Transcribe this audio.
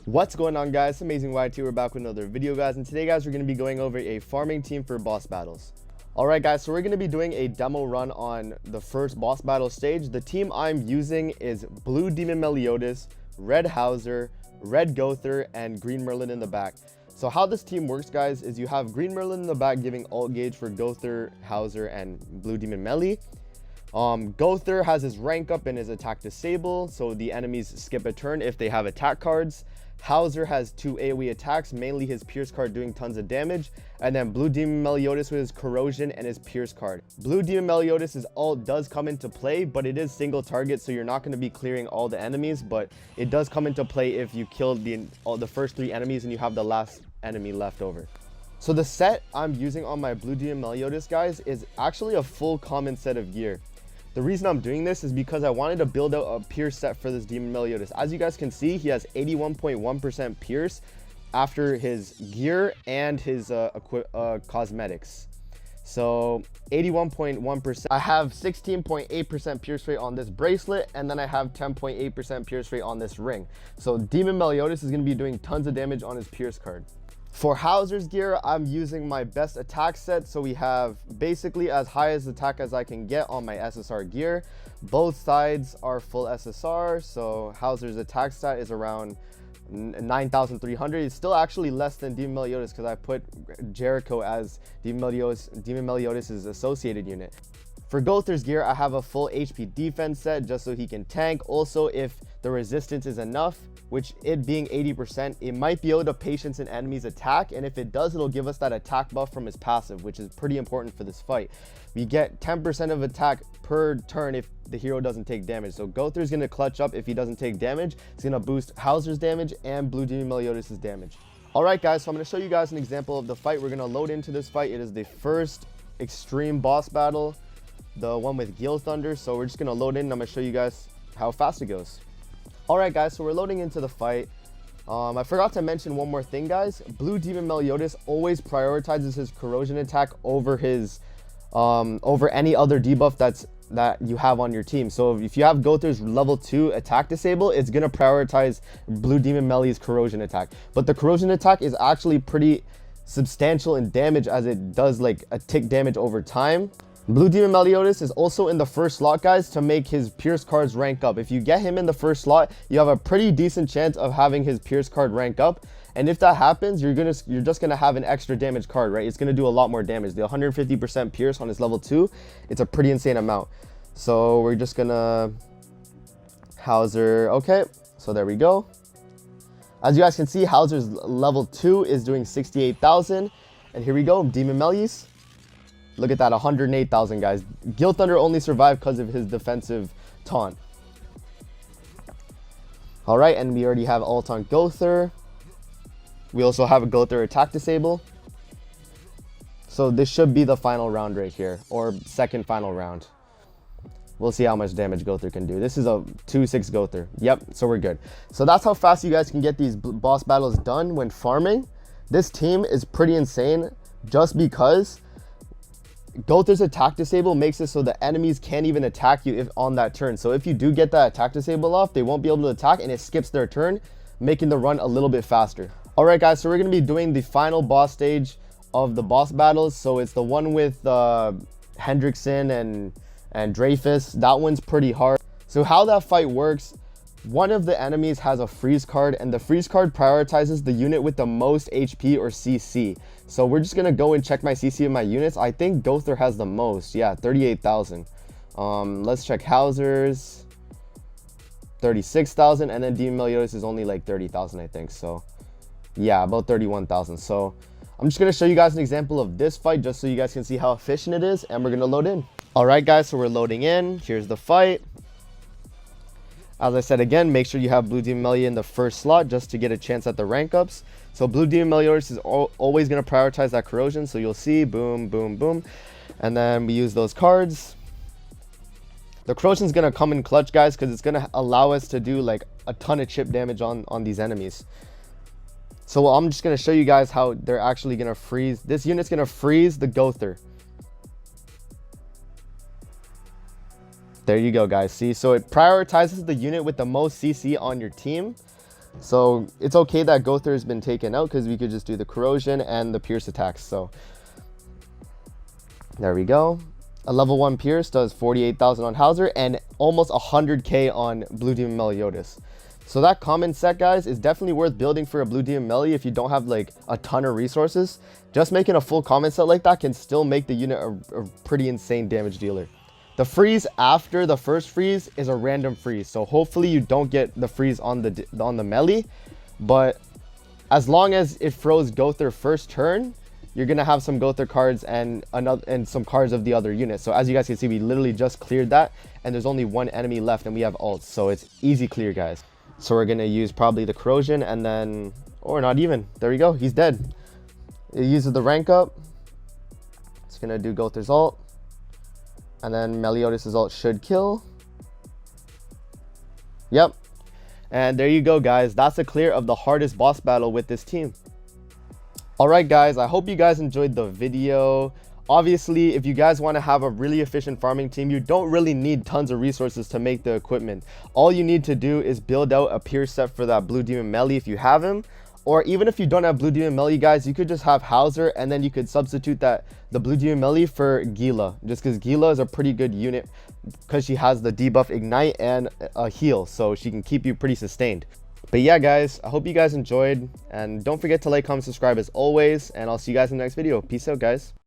What's going on, guys? Amazing YT. We're back with another video, guys, and today, guys, we're going to be going over a farming team for boss battles. Alright, guys, so we're going to be doing a demo run on the first boss battle stage. The team I'm using is Blue Demon Meliodas, Red Hauser, Red Gowther, and Green Merlin in the back. So how this team works, guys, is you have Green Merlin in the back giving ult gauge for Gowther, Hauser, and Blue Demon Melee. Gowther has his rank up and his attack disable, so the enemies skip a turn if they have attack cards. Hauser has 2 AoE attacks, mainly his Pierce card doing tons of damage, and then Blue Demon Meliodas with his Corrosion and his Pierce card. Blue Demon Meliodas' ult does come into play, but it is single target, so you're not going to be clearing all the enemies, but it does come into play if you kill the first 3 enemies and you have the last enemy left over. So the set I'm using on my Blue Demon Meliodas, guys, is actually a full common set of gear. The reason I'm doing this is because I wanted to build out a Pierce set for this Demon Meliodas. As you guys can see, he has 81.1% Pierce after his gear and his cosmetics. So 81.1%. I have 16.8% Pierce rate on this bracelet, and then I have 10.8% Pierce rate on this ring. So Demon Meliodas is going to be doing tons of damage on his Pierce card. For Hauser's gear, I'm using my best attack set, so we have basically as high as attack as I can get on my SSR gear. Both sides are full SSR, so Hauser's attack stat is around 9,300. It's still actually less than Demon Meliodas because I put Jericho as Demon Meliodas' associated unit. For Gowther's gear, I have a full HP defense set just so he can tank. Also, if the resistance is enough, which it being 80%, it might be able to patience an enemy's attack, and if it does, it'll give us that attack buff from his passive, which is pretty important for this fight. We get 10% of attack per turn if the hero doesn't take damage. So Gowther's going to clutch up if he doesn't take damage. It's going to boost Hauser's damage and Blue Demon Meliodas' damage. Alright, guys, so I'm going to show you guys an example of the fight. We're going to load into this fight. It is the first extreme boss battle, the one with Gale Thunder. So we're just going to load in and I'm going to show you guys how fast it goes. Alright, guys, so we're loading into the fight. I forgot to mention one more thing, guys. Blue Demon Meliodas always prioritizes his corrosion attack over his over any other debuff that you have on your team. So if you have Gowther's level 2 attack disable, it's gonna prioritize Blue Demon Melee's corrosion attack. But the corrosion attack is actually pretty substantial in damage, as it does like a tick damage over time. Blue Demon Meliodas is also in the first slot, guys, to make his Pierce cards rank up. If you get him in the first slot, you have a pretty decent chance of having his Pierce card rank up. And if that happens, you're just gonna have an extra damage card, right? It's gonna do a lot more damage. The 150% Pierce on his level 2, it's a pretty insane amount. So we're just gonna Hauser. Okay, so there we go. As you guys can see, Hauser's level 2 is doing 68,000. And here we go, Demon Meliodas. Look at that, 108,000, guys. Gale Thunder only survived because of his defensive taunt. Alright, and we already have ult on Gowther. We also have a Gowther attack disable. So this should be the final round right here, or second final round. We'll see how much damage Gowther can do. This is a 2-6 Gowther. Yep, so we're good. So that's how fast you guys can get these boss battles done when farming. This team is pretty insane just because Gowther's attack disable makes it so the enemies can't even attack you on that turn. So if you do get that attack disable off, they won't be able to attack, and it skips their turn, making the run a little bit faster. Alright, guys, so we're going to be doing the final boss stage of the boss battles. So it's the one with Hendrickson and Dreyfus. That one's pretty hard. So how that fight works, one of the enemies has a freeze card, and the freeze card prioritizes the unit with the most HP or CC. So we're just gonna go and check my CC of my units. I think Gowther has the most. Yeah, 38,000. Let's check Hauser's. 36,000, and then Demon Meliodas is only like 30,000, I think. So yeah, about 31,000. So I'm just gonna show you guys an example of this fight just so you guys can see how efficient it is, and we're gonna load in. Alright, guys, so we're loading in. Here's the fight. As I said again, make sure you have Blue Demon Meliodas in the first slot just to get a chance at the rank ups. So Blue Demon Meliodas is always going to prioritize that corrosion. So you'll see, boom, boom, boom. And then we use those cards. The corrosion is going to come in clutch, guys, because it's going to allow us to do like a ton of chip damage on these enemies. So I'm just going to show you guys how they're actually going to freeze. This unit's going to freeze the Gowther. There you go, guys. See, so it prioritizes the unit with the most CC on your team. So it's okay that Gowther has been taken out because we could just do the corrosion and the pierce attacks. So there we go. A level 1 pierce does 48,000 on Hauser and almost 100k on Blue Demon Meliodas. So that common set, guys, is definitely worth building for a Blue Demon Melee if you don't have like a ton of resources. Just making a full common set like that can still make the unit a pretty insane damage dealer. The freeze after the first freeze is a random freeze, so hopefully you don't get the freeze on the melee. But as long as it froze Gowther first turn, you're gonna have some Gowther cards and some cards of the other units. So as you guys can see, we literally just cleared that, and there's only one enemy left, and we have ults, so it's easy clear, guys. So we're gonna use probably the corrosion, and then, or not even. There we go. He's dead. It uses the rank up. It's gonna do Gowther's ult. And then Meliodas' ult should kill. Yep. And there you go, guys. That's a clear of the hardest boss battle with this team. Alright, guys. I hope you guys enjoyed the video. Obviously, if you guys want to have a really efficient farming team, you don't really need tons of resources to make the equipment. All you need to do is build out a pierce set for that Blue Demon Melee if you have him. Or even if you don't have Blue Demon Melee, guys, you could just have Hauser, and then you could substitute the Blue Demon Melee for Gila. Just because Gila is a pretty good unit because she has the debuff Ignite and a heal, so she can keep you pretty sustained. But yeah, guys, I hope you guys enjoyed, and don't forget to like, comment, subscribe as always, and I'll see you guys in the next video. Peace out, guys.